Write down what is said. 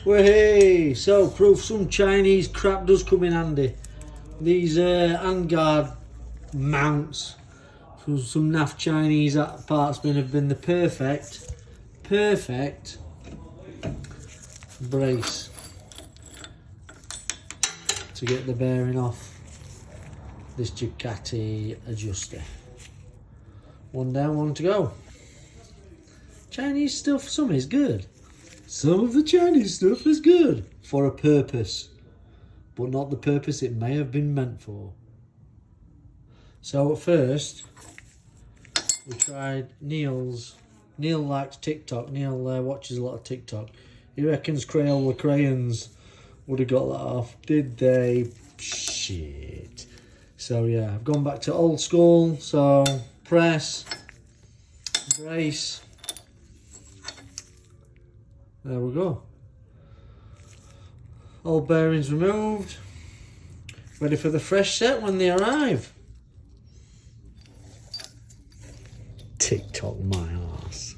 Well, hey, so proof some Chinese crap does come in handy. These handguard mounts from some naff Chinese partsmen have been the perfect brace to get the bearing off this Ducati adjuster. One down, one to go. Chinese stuff, some is good. Some of the Chinese stuff is good for a purpose, but not the purpose it may have been meant for. So at first, we tried Neil's. Neil likes TikTok. Neil watches a lot of TikTok. He reckons Crayola crayons would have got that off. Did they? Shit. So yeah, I've gone back to old school. So press, brace. There we go. All bearings removed. Ready for the fresh set when they arrive. TikTok my ass.